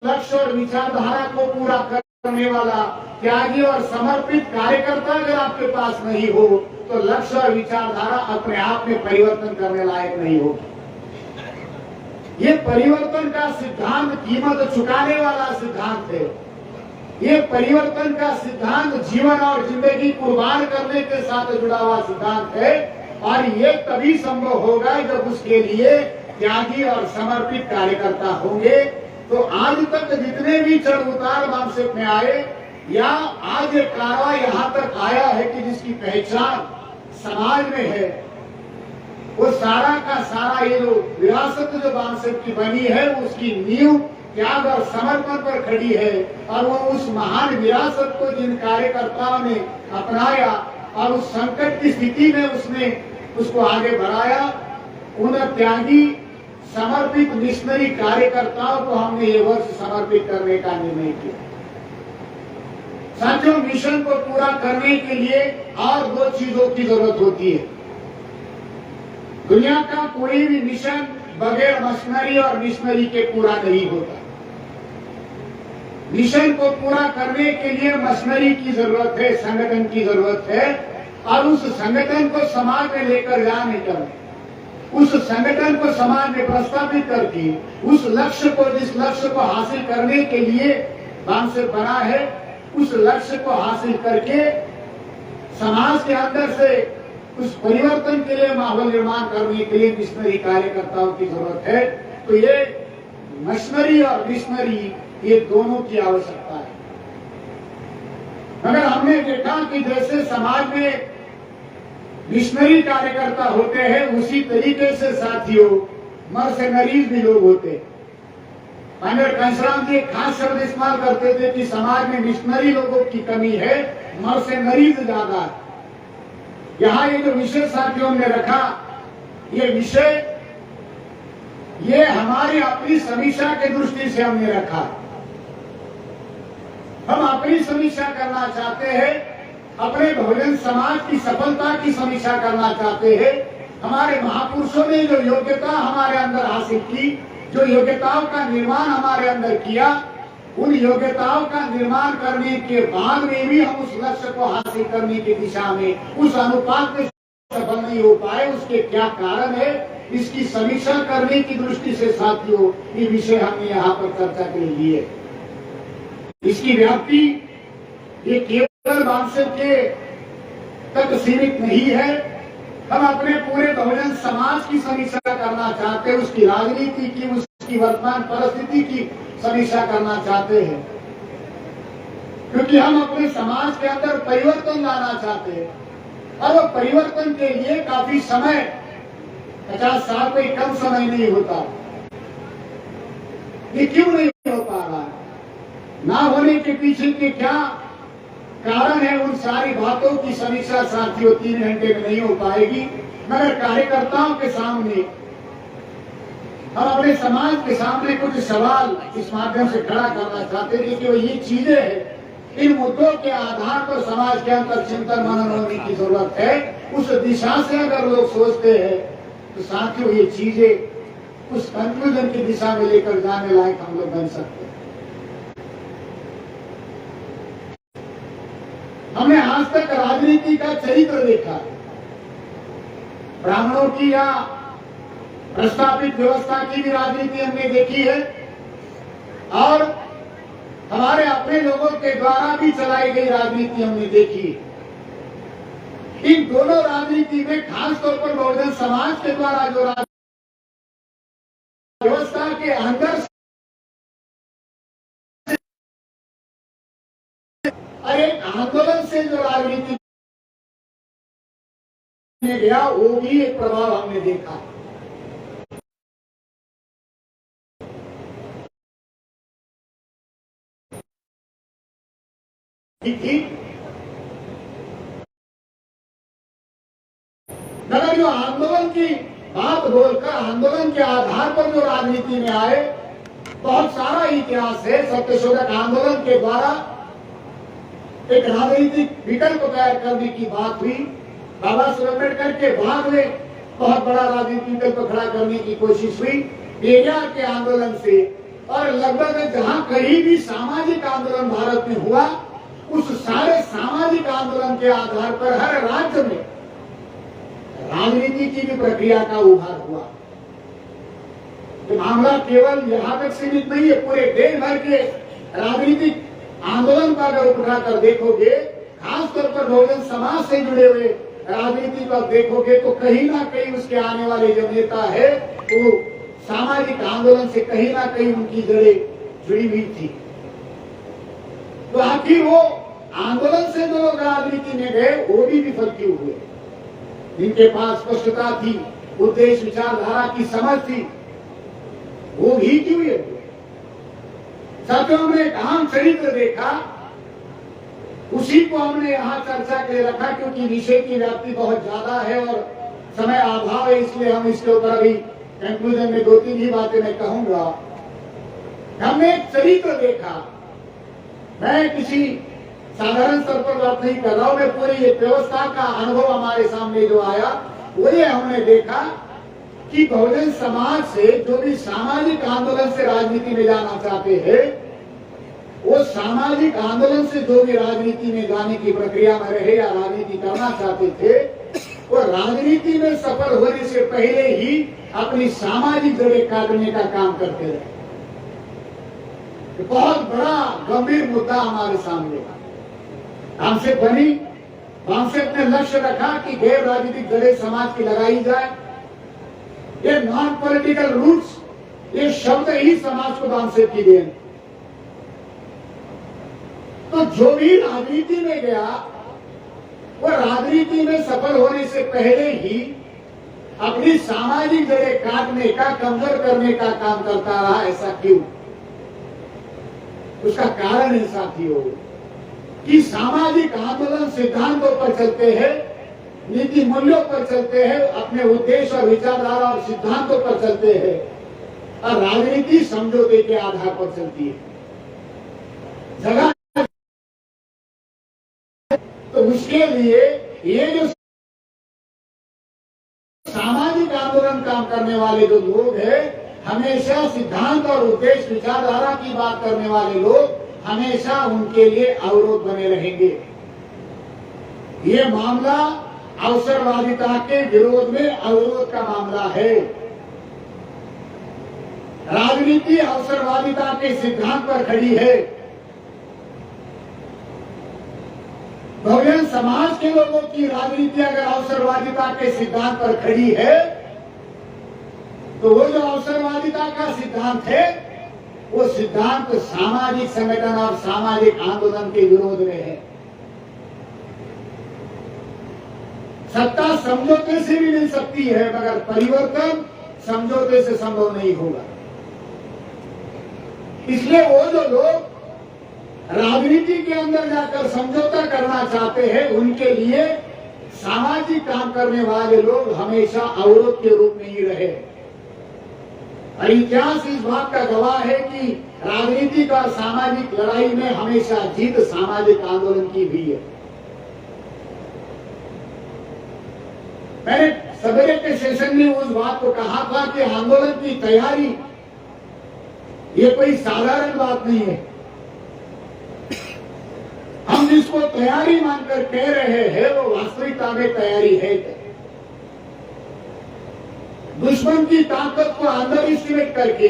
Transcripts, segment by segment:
लक्ष्य और विचारधारा को पूरा करने वाला त्यागी और समर्पित कार्यकर्ता अगर आपके पास नहीं हो तो लक्ष्य और विचारधारा अपने आप में परिवर्तन करने लायक नहीं होगी। ये परिवर्तन का सिद्धांत कीमत चुकाने वाला सिद्धांत है। ये परिवर्तन का सिद्धांत जीवन और जिंदगी कुर्बान करने के साथ जुड़ा हुआ सिद्धांत है और ये तभी संभव होगा जब उसके लिए त्यागी और समर्पित कार्यकर्ता होंगे। तो आज तक जितने भी चढ़ उतार मानसिक में आए या आज ये कारवा यहाँ तक आया है कि जिसकी पहचान समाज में है, वो सारा का सारा ये जो विरासत जो मानसिक की बनी है उसकी नींव त्याग और समर्पण पर खड़ी है और वो उस महान विरासत को जिन कार्यकर्ताओं ने अपनाया और उस संकट की स्थिति में उसने उसको आगे बढ़ाया, उन त्यागी समर्पित मिशनरी कार्यकर्ताओं को हमने ये वर्ष समर्पित करने का निर्णय किया। साथियों, मिशन को पूरा करने के लिए और दो चीजों की जरूरत होती है। दुनिया का कोई भी मिशन बगैर मशीनरी और मिशनरी के पूरा नहीं होता। मिशन को पूरा करने के लिए मशीनरी की जरूरत है, संगठन की जरूरत है और उस संगठन को समाज में लेकर जाने का, उस संगठन को समाज में प्रस्तावित करके उस लक्ष्य को, जिस लक्ष्य को हासिल करने के लिए बांसुर बना है, उस लक्ष्य को हासिल करके समाज के अंदर से उस परिवर्तन के लिए माहौल निर्माण करने के लिए मिशनरी कार्यकर्ताओं की जरूरत है। तो ये मशीनरी और मिशनरी ये दोनों की आवश्यकता है। मगर हमने देखा कि जैसे समाज में मिशनरी कार्यकर्ता होते हैं उसी तरीके से साथियों मर्सेनरीज भी लोग होते हैं। पंडित घनश्याम जी खास शब्द इस्तेमाल करते थे कि समाज में मिशनरी लोगों की कमी है, मर्सेनरीज ज्यादा है। यहाँ ये जो विषय साथियों ने रखा, ये विषय ये हमारी अपनी समीक्षा की दृष्टि से हमने रखा। हम अपनी समीक्षा करना चाहते हैं, अपने बहुजन समाज की सफलता की समीक्षा करना चाहते हैं। हमारे महापुरुषों ने जो योग्यता हमारे अंदर हासिल की, जो योग्यताओं का निर्माण हमारे अंदर किया, उन योग्यताओं का निर्माण करने के बाद में भी हम उस लक्ष्य को हासिल करने की दिशा में उस अनुपात में सफल नहीं हो पाए, उसके क्या कारण है, इसकी समीक्षा करने की दृष्टि से साथियों ये विषय हमने यहाँ पर चर्चा के लिए लिए। इसकी व्याप्ति ये केवल बांसुर के तक सीमित नहीं है। हम अपने पूरे बहुजन समाज की समीक्षा करना चाहते हैं, उसकी राजनीति की, उसकी वर्तमान परिस्थिति की समीक्षा करना चाहते हैं, क्योंकि हम अपने समाज के अंदर परिवर्तन लाना चाहते हैं और वो परिवर्तन के लिए काफी समय, 50 साल कोई कम समय नहीं होता। ये क्यों नहीं हो पा रहा है, ना होने के पीछे के क्या कारण है, उन सारी बातों की समीक्षा साथियों 3 घंटे में नहीं हो पाएगी। मगर कार्यकर्ताओं के सामने, हम अपने समाज के सामने कुछ सवाल इस माध्यम से खड़ा करना चाहते हैं कि वो ये चीजें हैं, इन मुद्दों के आधार पर समाज के अंदर चिंतन मनन होने की जरूरत है। उस दिशा से अगर लोग सोचते हैं तो साथियों ये चीजें उस कंक्लूजन की दिशा में लेकर जाने लायक हम लोग बन सकते हैं। हमने आज तक राजनीति का चरित्र देखा, ब्राह्मणों की या प्रस्तावित व्यवस्था की भी राजनीति हमने देखी है और हमारे अपने लोगों के द्वारा भी चलाई गई राजनीति हमने देखी है। इन दोनों राजनीति में खासतौर पर बहुजन समाज के द्वारा जो व्यवस्था के अंदर एक आंदोलन से जो राजनीति में गया, वो भी एक प्रभाव हमने देखा। मगर जो आंदोलन की बात बोलकर आंदोलन के आधार पर जो राजनीति में आए, बहुत सारा इतिहास है। सत्यशोधक आंदोलन के द्वारा एक राजनीतिक विकल्प तैयार करने की बात हुई। बाबा साहेब अम्बेडकर के बाद में बहुत बड़ा राजनीतिक विकल्प खड़ा करने की कोशिश हुई। पेरियार के आंदोलन से और लगभग जहां कहीं भी सामाजिक आंदोलन भारत में हुआ, उस सारे सामाजिक आंदोलन के आधार पर हर राज्य में राजनीति की भी प्रक्रिया का उभार हुआ। तो मामला केवल यहां तक सीमित नहीं है, पूरे देश भर के राजनीतिक आंदोलन का अगर उठाकर देखोगे, खासतौर पर बहुजन समाज से जुड़े हुए राजनीति को देखोगे, तो कहीं ना कहीं उसके आने वाले जो नेता है वो सामाजिक आंदोलन से कहीं ना कहीं उनकी जड़ें जुड़ी हुई थी। तो आखिर वो आंदोलन से जो लोग राजनीति में गए वो भी विफल क्यों हुए? जिनके पास स्पष्टता थी, उद्देश्य विचारधारा की समझ थी, वो भी क्यों हुए? साथियों, हमने एक आम चरित्र देखा, उसी को हमने यहाँ चर्चा के लिए रखा, क्योंकि विषय की व्याप्ति बहुत ज्यादा है और समय अभाव है, इसलिए हम इसके ऊपर अभी कंक्लूजन में 2-3 ही बातें मैं कहूंगा। हमने एक चरित्र देखा, मैं किसी साधारण स्तर पर बात नहीं कर रहा हूं, मैं पूरी ये व्यवस्था का अनुभव हमारे सामने जो आया वो ये हमने देखा कि बहुजन समाज से जो भी सामाजिक आंदोलन से राजनीति में जाना चाहते हैं, वो सामाजिक आंदोलन से जो भी राजनीति में जाने की प्रक्रिया में रहे या राजनीति करना चाहते थे, वो राजनीति में सफल होने से पहले ही अपनी सामाजिक जड़ें काटने का काम करते रहे। बहुत बड़ा गंभीर मुद्दा हमारे सामने हमसे बनी, हमसे अपने लक्ष्य रखा कि गैर राजनीतिक जड़ें समाज की लगाई जाए। ये नॉन पॉलिटिकल रूट्स, ये शब्द ही समाज को हमसे की देन। तो जो भी राजनीति में गया, वो राजनीति में सफल होने से पहले ही अपनी सामाजिक जड़ें काटने का, कमजोर करने का काम करता रहा। ऐसा क्यों? उसका कारण है साथियों कि सामाजिक आंदोलन सिद्धांतों पर चलते हैं, नीति मूल्यों पर चलते हैं, अपने उद्देश्य और विचारधारा और सिद्धांतों पर चलते हैं, और राजनीति समझौते के आधार पर चलती है। जगह तो उसके लिए ये जो सामाजिक आंदोलन काम करने वाले जो लोग हैं, हमेशा सिद्धांत और उद्देश्य विचारधारा की बात करने वाले लोग हमेशा उनके लिए अवरोध बने रहेंगे। ये मामला अवसरवादिता के विरोध में अवरोध का मामला है। राजनीति अवसरवादिता के सिद्धांत पर खड़ी है। बहुजन समाज के लोगों की राजनीति अगर अवसरवादिता के सिद्धांत पर खड़ी है, तो वो जो अवसरवादिता का सिद्धांत है, वो सिद्धांत सामाजिक संगठन और सामाजिक आंदोलन के विरोध में है। सत्ता समझौते से भी मिल सकती है, मगर परिवर्तन समझौते से संभव नहीं होगा। इसलिए वो जो लोग राजनीति के अंदर जाकर समझौता करना चाहते हैं, उनके लिए सामाजिक काम करने वाले लोग हमेशा अवरोध के रूप में ही रहे। और इतिहास इस बात का गवाह है कि राजनीतिक और सामाजिक लड़ाई में हमेशा जीत सामाजिक आंदोलन की हुई है। मैंने सवेरे के सेशन में उस बात को कहा था कि आंदोलन की तैयारी ये कोई साधारण बात नहीं है। हम जिसको तैयारी मानकर कह रहे हैं, वो वास्तविकता में तैयारी है। दुश्मन की ताकत को अंडर एस्टिमेट करके,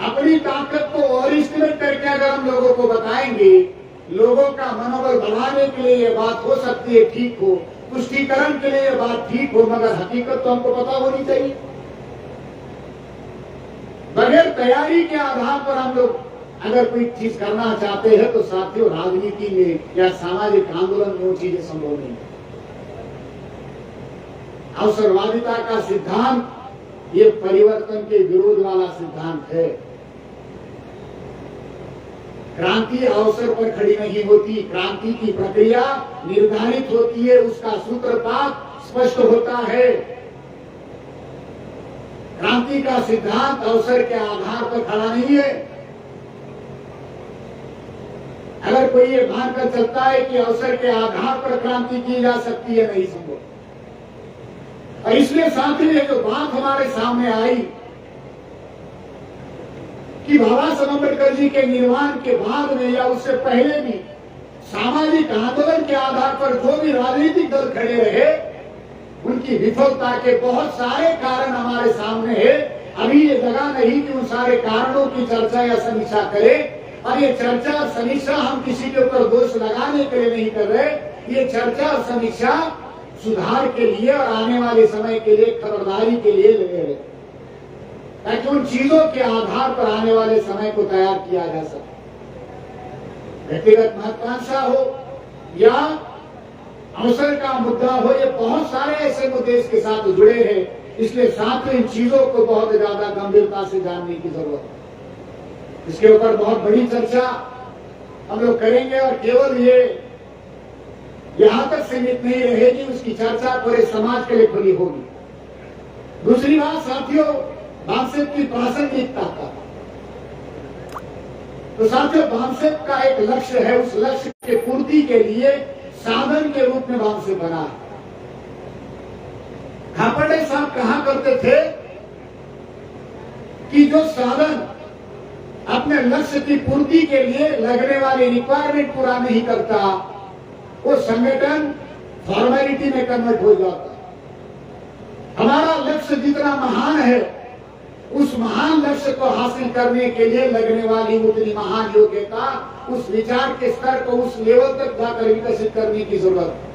अपनी ताकत को ओवर एस्टिमेट करके अगर हम लोगों को बताएंगे, लोगों का मनोबल बढ़ाने के लिए ये बात हो सकती है ठीक हो, पुष्टिकरण के लिए ये बात ठीक हो, मगर हकीकत तो हमको पता होनी चाहिए। बगैर तैयारी के आधार पर हम लोग अगर कोई चीज करना चाहते हैं, तो साथियों राजनीति में या सामाजिक आंदोलन में वो चीजें संभव नहीं है। अवसरवादिता का सिद्धांत ये परिवर्तन के विरोध वाला सिद्धांत है। क्रांति अवसर पर खड़ी नहीं होती, क्रांति की प्रक्रिया निर्धारित होती है, उसका सूत्रपात स्पष्ट होता है। क्रांति का सिद्धांत अवसर के आधार पर खड़ा नहीं है। अगर कोई ये मानकर चलता है कि अवसर के आधार पर क्रांति की जा सकती है, नहीं संभव। और इसलिए साथियों, ये जो बात हमारे सामने आई कि बाबा साहब अम्बेडकर जी के निर्माण के बाद में या उससे पहले भी सामाजिक आंदोलन के आधार पर जो भी राजनीतिक दल खड़े रहे, उनकी विफलता के बहुत सारे कारण हमारे सामने है। अभी ये जगह नहीं कि उन सारे कारणों की चर्चा या समीक्षा करें। और ये चर्चा और समीक्षा हम किसी के ऊपर दोष लगाने के लिए नहीं कर रहे, ये चर्चा और समीक्षा सुधार के लिए और आने वाले समय के लिए खबरदारी के लिए ले रहे, ताकि उन चीजों के आधार पर आने वाले समय को तैयार किया जा सके। व्यक्तिगत महत्वाकांक्षा हो या अवसर का मुद्दा हो, ये बहुत सारे ऐसे मुद्दे इसके साथ जुड़े हैं। इसलिए साथ में इन चीजों को बहुत ज्यादा गंभीरता से जानने की जरूरत है। इसके ऊपर बहुत बड़ी चर्चा हम लोग करेंगे और केवल ये यहां तक सीमित नहीं रहेगी, उसकी चर्चा पूरे समाज के लिए खुली होगी। दूसरी बात साथियों, बांसेप की प्रासंगिकता का, तो साथियों बांसेप का एक लक्ष्य है, उस लक्ष्य के पूर्ति के लिए साधन के रूप में बांसेप बना है। खापर्डे साहब कहा करते थे कि जो साधन अपने लक्ष्य की पूर्ति के लिए लगने वाली रिक्वायरमेंट पूरा नहीं करता, वो संगठन फॉर्मेलिटी में कन्वर्ट हो जाता। हमारा लक्ष्य जितना महान है, उस महान लक्ष्य को हासिल करने के लिए लगने वाली उतनी महान योग्यता, उस विचार के स्तर को उस लेवल तक जाकर विकसित करने की जरूरत है।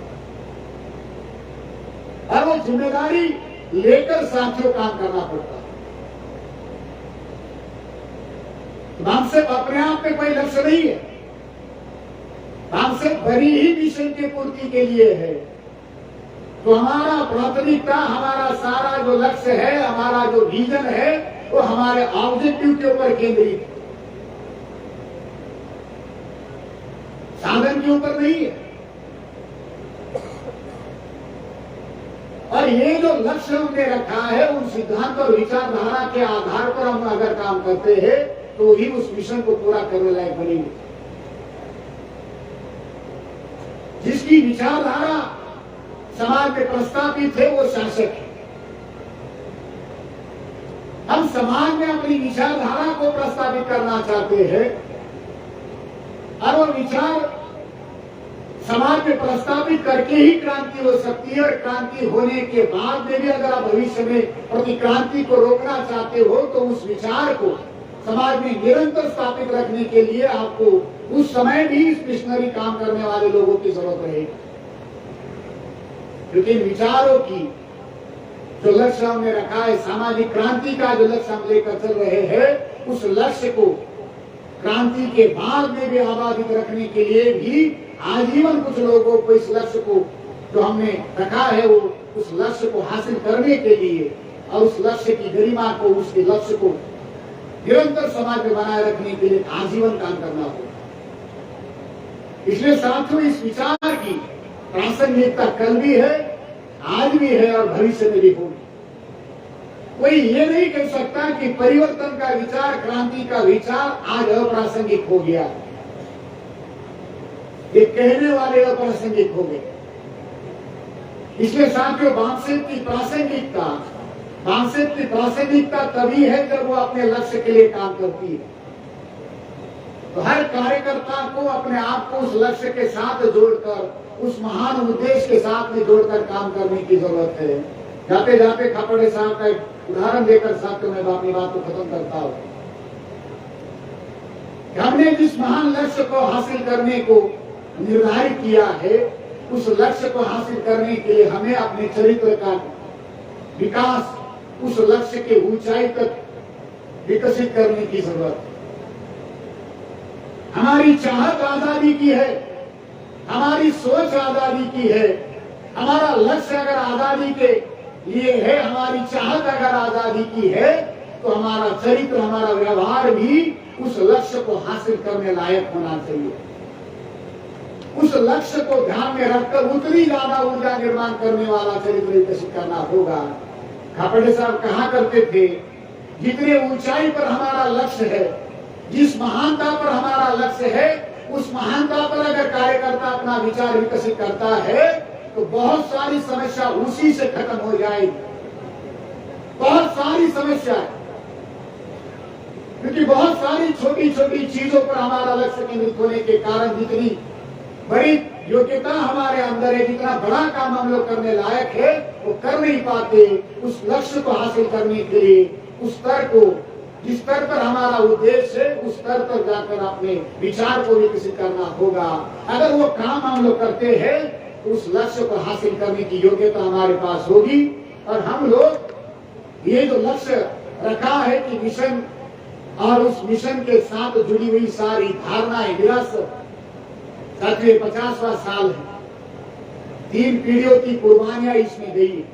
और वो जिम्मेदारी लेकर साथियों काम करना पड़ता है। बांसेप अपने आप में कोई लक्ष्य नहीं है, बांसेप भरी ही मिशन की पूर्ति के लिए है। तो हमारा प्राथमिकता, हमारा सारा जो लक्ष्य है, हमारा जो विजन है, वो हमारे ऑब्जेक्टिव के ऊपर केंद्रित है, साधन के ऊपर नहीं है। और ये जो लक्ष्य हमने रखा है, उन सिद्धांत और विचारधारा के आधार पर हम अगर काम करते हैं, तो ही उस मिशन को पूरा करने लायक बनेंगे। जिसकी विचारधारा समाज में प्रस्तावित है, वो शासक है। हम समाज में अपनी विचारधारा को प्रस्तावित करना चाहते हैं, और वो विचार समाज में प्रस्तावित करके ही क्रांति हो सकती है। और क्रांति होने के बाद में भी अगर आप भविष्य में प्रतिक्रांति को रोकना चाहते हो, तो उस विचार को समाज में निरंतर स्थापित रखने के लिए आपको उस समय भी इस मिशनरी काम करने वाले लोगों की जरूरत रहेगी। क्योंकि इन विचारों की जो लक्ष्य हमने रखा है, सामाजिक क्रांति का जो लक्ष्य हम लेकर चल रहे हैं, उस लक्ष्य को क्रांति के बाद में भी आबादित रखने के लिए भी आजीवन कुछ लोगों को इस लक्ष्य को जो हमने रखा है, वो उस लक्ष्य को हासिल करने के लिए और उस लक्ष्य की गरिमा को, उसके लक्ष्य को निरंतर समाज में बनाए रखने के लिए आजीवन काम करना होगा। इसलिए साथियों, इस विचार की प्रासंगिकता कल भी है, आज भी है और भविष्य में भी होगी। कोई ये नहीं कह सकता कि परिवर्तन का विचार, क्रांति का विचार आज अप्रासंगिक हो गया, ये कहने वाले अप्रासंगिक हो गए। इसलिए साथियों, बांसेप की प्रासंगिकता तभी है जब वो अपने लक्ष्य के लिए काम करती है। तो हर कार्यकर्ता को अपने आप को उस लक्ष्य के साथ जोड़कर, उस महान उद्देश्य के साथ में जोड़कर काम करने की जरूरत है। जाते जाते खापर्डे साहब का एक उदाहरण देकर साथियों मैं अपनी बात को खत्म करता हूं। हमने जिस महान लक्ष्य को हासिल करने को निर्धारित किया है, उस लक्ष्य को हासिल करने के लिए हमें अपने चरित्र का विकास, उस लक्ष्य के ऊंचाई तक विकसित करने की जरूरत है। हमारी चाहत आजादी की है, हमारी सोच आजादी की है। हमारा लक्ष्य अगर आजादी के लिए है, हमारी चाहत अगर आजादी की है, तो हमारा चरित्र, हमारा व्यवहार भी उस लक्ष्य को हासिल करने लायक होना चाहिए। उस लक्ष्य को ध्यान में रखकर उतनी ज्यादा ऊर्जा निर्माण करने वाला चरित्र विकसित करना होगा। खापर्डे साहब कहा करते थे, जितने ऊंचाई पर हमारा लक्ष्य है, जिस महानता पर हमारा लक्ष्य है, उस महानता पर अगर कार्यकर्ता अपना विचार विकसित करता है, तो बहुत सारी समस्या उसी से खत्म हो जाएगी। बहुत सारी समस्या क्योंकि बहुत सारी छोटी छोटी चीजों पर हमारा लक्ष्य केंद्रित होने के कारण जितनी बड़ी योग्यता हमारे अंदर है, जितना बड़ा काम हम लोग करने लायक है, वो कर नहीं पाते। उस लक्ष्य को हासिल करने के लिए उस स्तर को, जिस स्तर पर हमारा उद्देश्य है, उस स्तर पर जाकर अपने विचार को विकसित करना होगा। अगर वो काम हम लोग करते हैं तो उस लक्ष्य को हासिल करने की योग्यता हमारे पास होगी। और हम लोग ये जो लक्ष्य रखा है कि मिशन और उस मिशन के साथ जुड़ी हुई सारी धारणाएं, विरासत, साथियों 50वां साल है, 3 पीढ़ियों की कुर्बानियां इसमें गई है।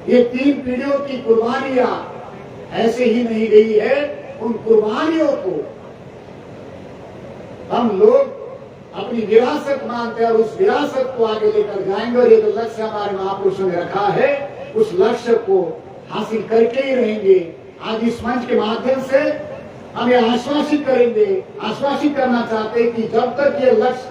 ये 3 पीढ़ियों की कुर्बानियां ऐसे ही नहीं गई है। उन कुर्बानियों को हम लोग अपनी विरासत मानते हैं और उस विरासत को आगे लेकर जाएंगे। और ये जो लक्ष्य हमारे महापुरुषों ने रखा है, उस लक्ष्य को हासिल करके ही रहेंगे। आज इस मंच के माध्यम से हम ये आश्वासित करेंगे, आश्वासित करना चाहते हैं कि जब तक ये लक्ष्य,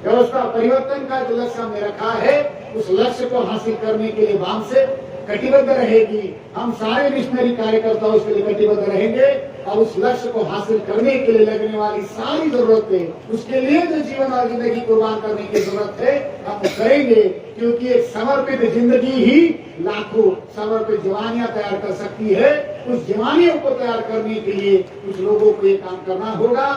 व्यवस्था परिवर्तन का जो लक्ष्य हमने रखा है, उस लक्ष्य को हासिल करने के लिए वाम से कटिबद्ध रहेगी। हम सारे मिशनरी कार्यकर्ता उसके लिए कटिबद्ध रहेंगे और उस लक्ष्य को हासिल करने के लिए लगने वाली सारी जरूरतें, उसके लिए जो जीवन और जिंदगी कुर्बान करने की जरूरत है, हम करेंगे। क्योंकि एक समर्पित जिंदगी ही लाखों समर्पित जवानियां तैयार कर सकती है। उस जवानियों को तैयार करने के लिए कुछ लोगों को ये काम करना होगा।